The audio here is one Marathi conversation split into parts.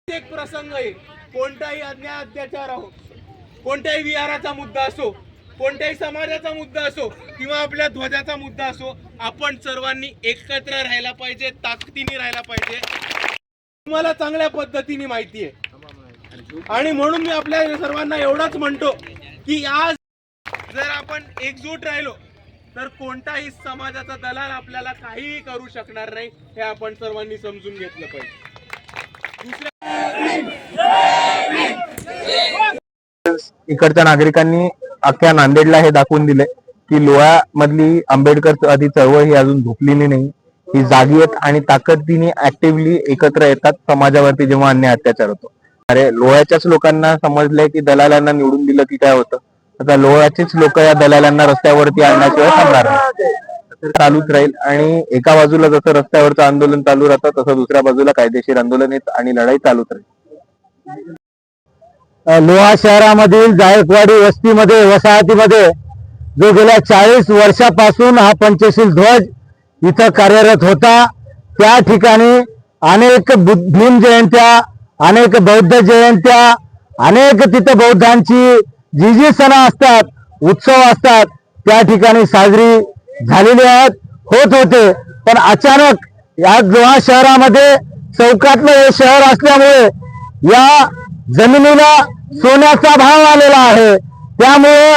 एक प्रसंग आहे, कोणताही अन्याय अत्याचार हो, कोणत्याही विहाराचा मुद्दा असो, कोणत्याही समाजाचा मुद्दा असो किंवा आपल्या ध्वजाचा मुद्दा असो, आपण सर्वांनी एकत्र राहायला पाहिजे, ताकदीने राहायला पाहिजे. तुम्हाला चांगल्या पद्धतीने माहिती आहे आणि म्हणून मी आपल्या सर्वांना एवढंच म्हणतो की आज जर आपण एकजूट राहिलो तर कोणताही समाजाचा दलाल आपल्याला काहीही करू शकणार नाही, हे आपण सर्वांनी समजून घेतलं पाहिजे. इकडच्या नागरिकांनी अख्ख्या नांदेडला हे दाखवून दिले की लोहा मधली आंबेडकर आधी चळवळ ही अजून झोपलेली नाही, ही जागी आहेत आणि ताकदीने ऍक्टिव्हली एकत्र येतात समाजावरती जेव्हा अन्याय अत्याचार होतो. अरे लोह्याच्याच लोकांना समजलंय की दलालांना निवडून दिलं की काय होतं, आता लोह्याचेच लोक या दलालांना रस्त्यावरती आणण्याशिवाय थांबणार नाही. चालूच राहील आणि एका बाजूला जसं रस्त्यावरचं आंदोलन चालू राहतं तसं दुसऱ्या बाजूला कायदेशीर आंदोलन आणि लढाई चालूच राहील. लोहा शहरामधील जायकवाडी वस्तीमध्ये वसाहतीमध्ये जो गेल्या 40 वर्षापासून हा पंचशील ध्वज इथं कार्यरत होता, त्या ठिकाणी अनेक भीम जयंत्या, अनेक बौद्ध जयंत्या, अनेक तिथं बौद्धांची जी जी सण असतात, उत्सव असतात, त्या ठिकाणी साजरी झालेली आहेत, होत होते. पण अचानक या लोहा शहरामध्ये चौकातलं हे शहर असल्यामुळे या जमिनीला सोन्याचा भाव आलेला आहे. त्यामुळे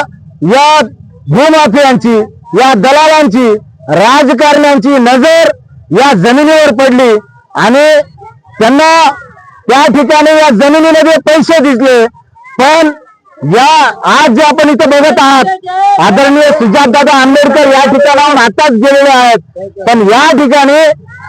या भूमाफियांची, या दलालांची, राजकारण्यांची नजर या जमिनीवर पडली आणि त्यांना त्या ठिकाणी या जमिनीमध्ये पैसे दिसले. पण या आज जे आपण इथं बघत आहात, आदरणीय सुजातदादा आंबेडकर या ठिकाणाहून आताच गेलेले आहेत, पण या ठिकाणी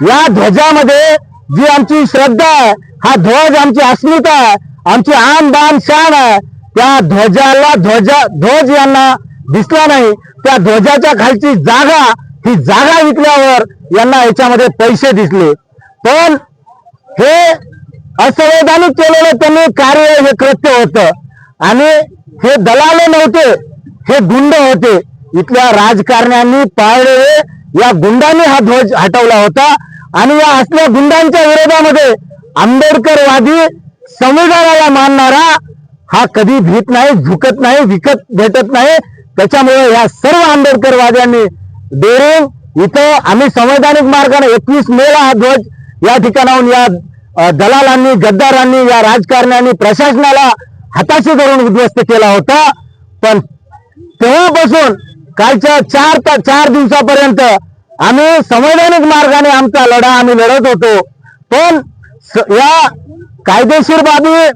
या ध्वजामध्ये जी आमची श्रद्धा आहे, हा ध्वज आमची अस्मिता आहे, आमची आन बान शान आहे, त्या ध्वजाला ध्वज यांना दिसला नाही. त्या ध्वजाच्या खालची जागा, ही जागा विकल्यावर यांना याच्यामध्ये पैसे दिसले. पण हे असंवैधानिक केलेलं त्यांनी कार्य, हे कृत्य होतं आणि हे दलाल नव्हते, हे गुंड होते. इथल्या राजकारण्यांनी पाळलेले या गुंडांनी हा ध्वज हटवला होता आणि या असल्या गुंडांच्या विरोधामध्ये आंबेडकरवादी संविधानाला मानणारा हा कधी भीत नाही, झुकत नाही, विकत भेटत नाही. त्याच्यामुळे या सर्व आंबेडकरवाद्यांनी डेरिंग इथं आम्ही संवैधानिक मार्गाने 21 मेला हा ध्वज या ठिकाणाहून या दलालांनी, गद्दारांनी, या राजकारण्यांनी प्रशासनाला हाताशी धरून उद्ध्वस्त केला होता. पण तेव्हापासून कालच्या 4 दिवसापर्यंत आम्ही संवैधानिक मार्गाने आमचा लढा आम्ही लढत होतो. पण या कायदेशीर बाबी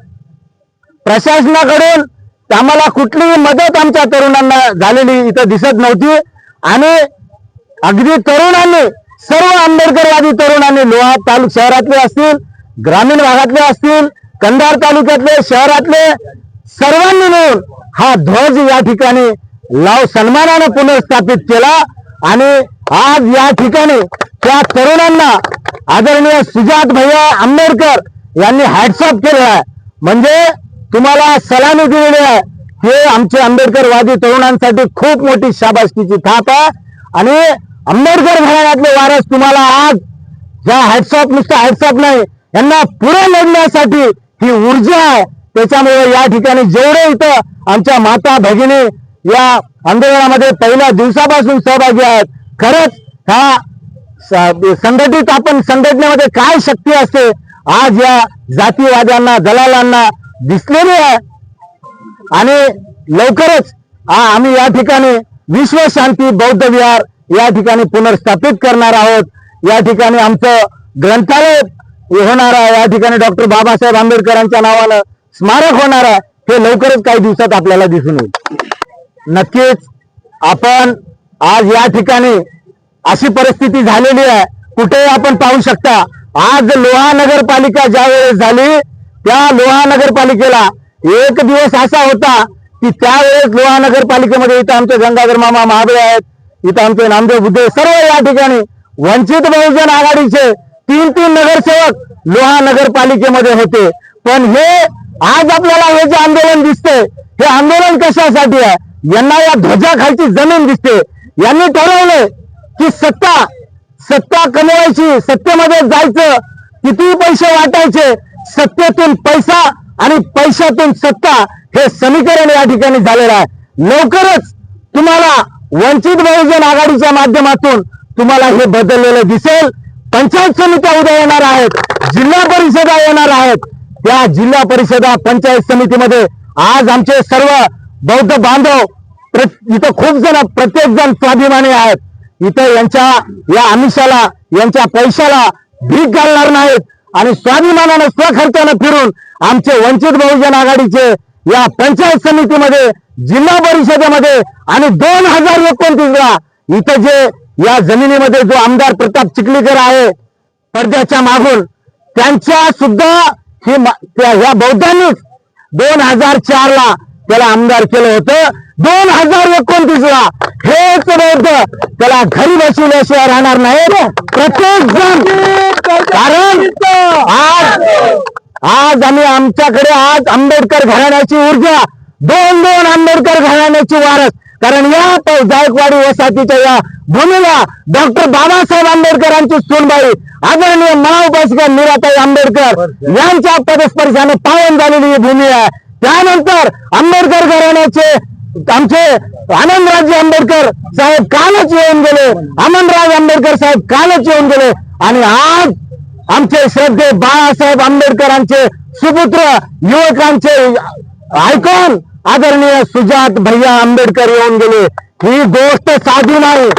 प्रशासनाकडून आम्हाला कुठलीही मदत आमच्या तरुणांना झालेली इथं दिसत नव्हती आणि अगदी तरुणांनी, सर्व आंबेडकरवादी तरुणांनी लोहा शहरातले असतील, ग्रामीण भागातले असतील, कंधार तालुक्यातले, शहरातले सर्वांनी मिळून हा ध्वज या ठिकाणी सन्मानाने पुनर्स्थापित केला आणि आज या ठिकाणी त्या तरुणांना आदरणीय सुजात भैया आंबेडकर यांनी हॅट्सअप केलं आहे, म्हणजे तुम्हाला सलामी दिलेली आहे. हे आमचे आंबेडकरवादी तरुणांसाठी खूप मोठी शाबासकीची थाप आहे आणि आंबेडकर घराण्यातले वारस तुम्हाला आज या हॅट्सअप, नुसतं हॅट्सअप नाही, यांना पुढे लढण्यासाठी ही ऊर्जा आहे. त्याच्यामुळे या ठिकाणी जेवढे इथं आमच्या माता भगिनी या आंदोलनामध्ये पहिल्या दिवसापासून सहभागी आहेत, खरंच हा संघटित आपण संघटनेमध्ये काय शक्ती असते आज या जातीवाद्यांना, दलालांना दिसलेली आहे. आणि लवकरच आम्ही या ठिकाणी विश्व शांती बौद्ध विहार या ठिकाणी पुनर्स्थापित करणार आहोत. या ठिकाणी आमचं ग्रंथालय होणार आहे, या ठिकाणी डॉक्टर बाबासाहेब आंबेडकरांच्या नावानं स्मारक होणार आहे. हे लवकरच काही दिवसात आपल्याला दिसून येईल. नक्कीच आपण आज या ठिकाणी अशी परिस्थिती झालेली आहे, कुठे आपण पाहू शकता. आज लोहा नगरपालिका ज्या वेळेस झाली, त्या लोहा नगरपालिकेला एक दिवस असा होता की त्यावेळेस लोहा नगरपालिकेमध्ये इथं आमचे गंगाधर मामा महाबळे आहेत, इथं आमचे नामदेव बुद्धे, सर्व या ठिकाणी वंचित बहुजन आघाडीचे 3 नगरसेवक लोहा नगरपालिकेमध्ये होते. पण हे आज आपल्याला हे जे आंदोलन दिसते, हे आंदोलन कशासाठी आहे? यांना या ध्वजाखालची जमीन दिसते. यांनी ठरवले की सत्ता कमवायची, सत्तेमध्ये जायचं, किती पैसे वाटायचे, सत्तेतून पैसा आणि पैशातून सत्ता हे समीकरण या ठिकाणी झालेलं आहे. लवकरच तुम्हाला वंचित बहुजन आघाडीच्या माध्यमातून तुम्हाला हे बदललेलं दिसेल. पंचायत समित्या उद्या येणार आहेत, जिल्हा परिषदा येणार आहेत. त्या जिल्हा परिषदा पंचायत समितीमध्ये आज आमचे सर्व बौद्ध बांधव इथं खूप जण, प्रत्येक जण स्वाभिमानी आहेत. इथं यांच्या या आमिषाला, यांच्या पैशाला भीक घालणार नाहीत आणि स्वाभिमानानं स्वखर्चानं फिरून आमचे वंचित बहुजन आघाडीचे या पंचायत समितीमध्ये, जिल्हा परिषदेमध्ये आणि 2029ला इथं जे या जमिनीमध्ये जो आमदार प्रताप चिखलीकर आहे पडद्याच्या मागून, त्यांच्या सुद्धा ह्या बौद्धांनीच 2004ला त्याला आमदार केलं होतं. 2029ला हेच बौद्ध त्याला घरी बसवल्याशिवाय राहणार नाही. प्रत्येक जण, कारण आज आम्ही आमच्याकडे आज आंबेडकर घराण्याची ऊर्जा, दोन आंबेडकर घराण्याची वारस, कारण या जायकवाडी वसाहतीच्या या भूमीला डॉक्टर बाबासाहेब आंबेडकरांची सूनबाई आदरणीय महाउपासिका मीराताई आंबेडकर यांच्या पदस्पर्शाने पावन झालेली ही भूमी आहे. त्यानंतर आंबेडकर घराण्याचे आमचे आनंदराजे आंबेडकर साहेब कालच येऊन गेले, अमनराज आंबेडकर साहेब कालच येऊन गेले आणि आज आमचे श्रद्धे बाळासाहेब आंबेडकरांचे सुपुत्र, युवकांचे आयकॉन आदरणीय सुजात भैया आंबेडकर येऊन गेले. ही गोष्ट साधी नाही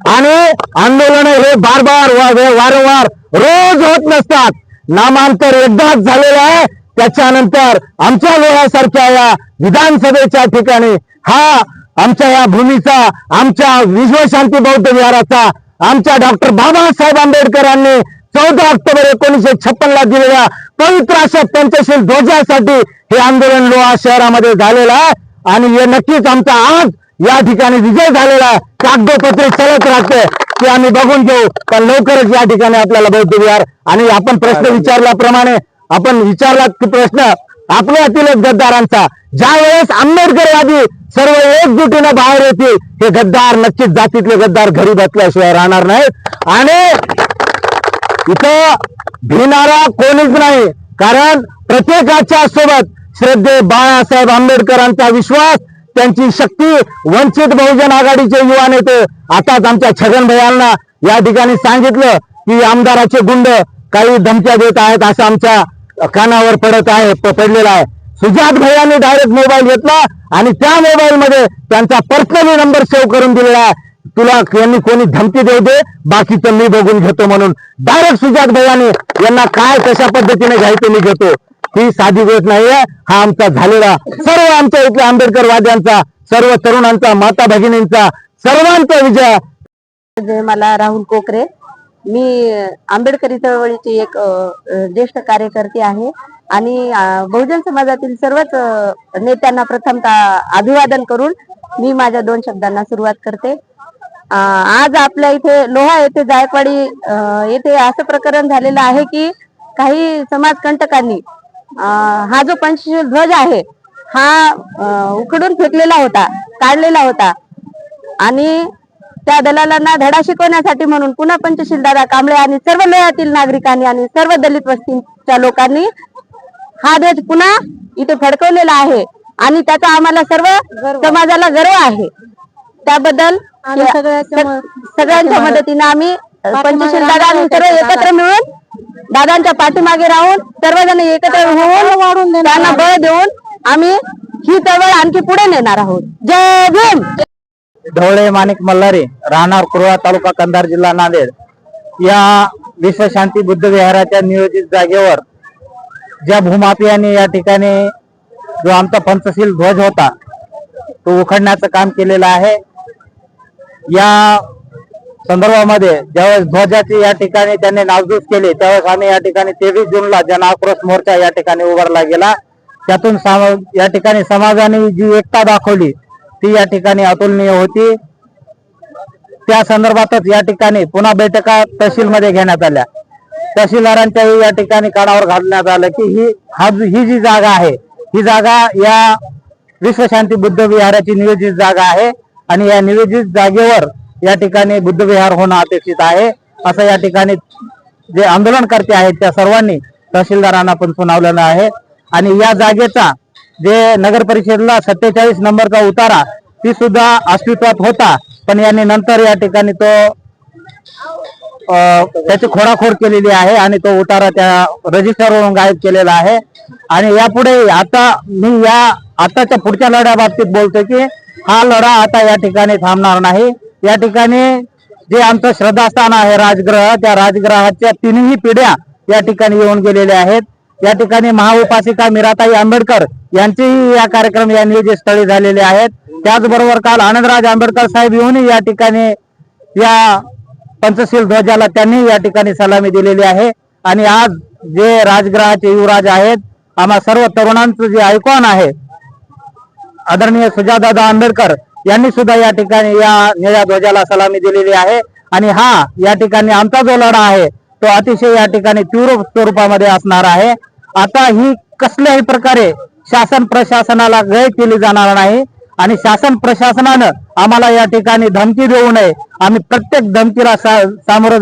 आणि आंदोलन हे वारंवार रोज होत नसतात. नामांतर एकदाच झालेलं आहे. त्याच्यानंतर आमच्या लोहासारख्या या विधानसभेच्या ठिकाणी हा आमच्या या भूमीचा, आमच्या विश्वशांती बौद्ध विहाराचा, आमच्या डॉक्टर बाबासाहेब आंबेडकरांनी 14 ऑक्टोबर 1956ला दिलेल्या पवित्र अशा पंचशील ध्वजासाठी हे आंदोलन लोहा शहरामध्ये झालेलं आहे आणि हे नक्कीच आमचा आज या ठिकाणी विजय झालेला आहे. कागदोपत्री चलत राहते ते आम्ही बघून घेऊ, पण लवकरच या ठिकाणी आपल्याला बौद्ध विहार आणि आपण प्रश्न विचारल्याप्रमाणे आपण विचारलात की प्रश्न आपल्यातीलच गद्दारांचा, ज्या वेळेस आंबेडकरवादी सर्व एकजुटीनं बाहेर येतील, हे गद्दार नक्कीच जातीतले गद्दार घरी बसल्याशिवाय राहणार नाहीत आणि इथं भिनारा कोणीच नाही. कारण प्रत्येकाच्या सोबत श्रद्धे बाळासाहेब आंबेडकरांचा विश्वास, त्यांची शक्ती, वंचित बहुजन आघाडीचे युवा नेते आताच आमच्या छगन भैयांना या ठिकाणी सांगितलं की आमदाराचे गुंड काही धमक्या देत आहेत असं आमच्या कानावर पडलेला आहे. सुजात भैयांनी डायरेक्ट मोबाईल घेतला आणि त्या मोबाईल मध्ये त्यांचा पर्सनली नंबर सेव्ह करून दिलेला आहे. तुला यांनी कोणी धमकी देऊ दे, बाकीचं मी बघून घेतो म्हणून डायरेक्ट सुजात भैयांनी यांना काय कशा पद्धतीने घ्यायचं मी घेतो. ही साधी गोष्ट नाहीये. हा आमचा झालेला सर्व आमच्या इथल्या आंबेडकरवाद्यांचा, सर्व तरुणांचा, माता भगिनींचा सर्वांचा विजय. मला राहुल कोकरे, मी आंबेडकरी चळवळीची एक ज्येष्ठ कार्यकर्ती आहे आणि बहुजन समाजातील सर्वच नेत्यांना प्रथमतः अभिवादन करून मी माझ्या 2 शब्दांना सुरुवात करते. आज आपल्या इथे लोहा येथे जायकवाडी येथे असं प्रकरण झालेलं आहे की काही समाजकंटकांनी हा जो पंचशील ध्वज आहे हा उखडून फेकलेला होता, काढलेला होता आणि त्या दलालांना धडा शिकवण्यासाठी म्हणून पुन्हा पंचशील दादा कांबळे आणि सर्व लोह्यातील नागरिकांनी आणि सर्व दलित वस्तीच्या लोकांनी हा ध्वज पुन्हा इथे फडकवलेला आहे आणि त्याचा आम्हाला सर्व समाजाला गर्व आहे. त्याबद्दल सगळ्यांच्या मदतीने आम्ही पंचशील दादा सर्व एकत्र मिळून दादांच्या पाठीमागे राहून सर्वजण एकत्र होऊन त्यांना बळ देऊन आम्ही ही चळवळ आणखी पुढे नेणार आहोत. जय भीम. ढवळे माणिक मल्हारी, राहणार कुरळा, तालुका कंधार, जिल्हा नांदेड. या विश्वशांती बुद्ध विहाराच्या नियोजित जागेवर ज्या भूमाफियांनी या ठिकाणी जो आमचा पंचशील ध्वज होता तो उखडण्याचं काम केलेलं आहे. या संदर्भामध्ये ज्यावेळेस ध्वजाची या ठिकाणी त्यांनी नासधूस केली त्यावेळेस आम्ही या ठिकाणी 23 जूनला जन आक्रोश मोर्चा या ठिकाणी उभारला गेला. त्यातून या ठिकाणी समाजाने जी एकता दाखवली ती या ठिकाणी अतुलनीय होती. त्या संदर्भातच या ठिकाणी पुन्हा बैठका तहसीलमध्ये घेण्यात आल्या. तहसीलदारांच्याही या ठिकाणी कानावर घालण्यात आलं की ही जी जागा आहे ही जागा या विश्वशांती बुद्ध विहाराची नियोजित जागा आहे आणि या नियोजित जागेवर या ठिकाणी बुद्धविहार होणं अपेक्षित आहे, असं या ठिकाणी जे आंदोलनकर्ते आहेत त्या सर्वांनी तहसीलदारांना पण सुनावलेलं आहे. आणि या जागेचा जे नगर परिषदेला 47 नंबरचा उतारा ती सुद्धा अस्तित्वात होता, पण यांनी नंतर या ठिकाणी तो त्याची खोडाखोड केलेली आहे आणि तो उतारा त्या रजिस्टरवरून गायब केलेला आहे. आणि यापुढे आता मी या आताच्या पुढच्या लढ्याबाबतीत बोलतो की हा लढा आता या ठिकाणी थांबणार नाही. या ठिकाणी जे आमचं श्रद्धास्थान आहे राजगृह, त्या राजगृहाच्या तिन्ही पिढ्या या ठिकाणी येऊन गेलेल्या आहेत. या ठिकाणी महाउपासिका मीराताई आंबेडकर यांचेही या कार्यक्रम या नियोजनस्थळी झालेले आहेत. त्याचबरोबर काल आनंदराज आंबेडकर साहेब येऊनही या ठिकाणी या पंचशील ध्वजाला त्यांनी या ठिकाणी सलामी दिलेली आहे. आणि आज जे राजगृहाचे युवराज आहेत, आम्हा सर्व तरुणांचं जे आयकॉन आहे आदरणीय सुजातदादा आंबेडकर यांनी सुद्धा या ठिकाणी या निळ्या ध्वजाला सलामी दिलेली आहे. आणि हा या ठिकाणी आमचा जो लढा आहे तो अतिशय या ठिकाणी तीव्र स्वरूपामध्ये असणार आहे. आता ही कसल्याही प्रकारे शासन प्रशासनाला गय केली जाणार नाही आणि शासन प्रशासनानं आम्हाला या ठिकाणी धमकी देऊ नये. आम्ही प्रत्येक धमकीला सामोरं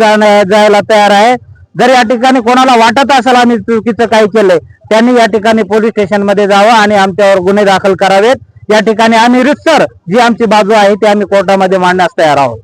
जायला तयार आहे. जर या ठिकाणी कोणाला वाटत असेल आम्ही चुकीचं काही केलंय, त्यांनी या ठिकाणी पोलीस स्टेशन मध्ये जावं आणि आमच्यावर गुन्हे दाखल करावेत. या ठिकाणी आम्ही रितसर जी आमची बाजू आहे ती आम्ही कोर्टामध्ये मांडण्यास तयार आहोत.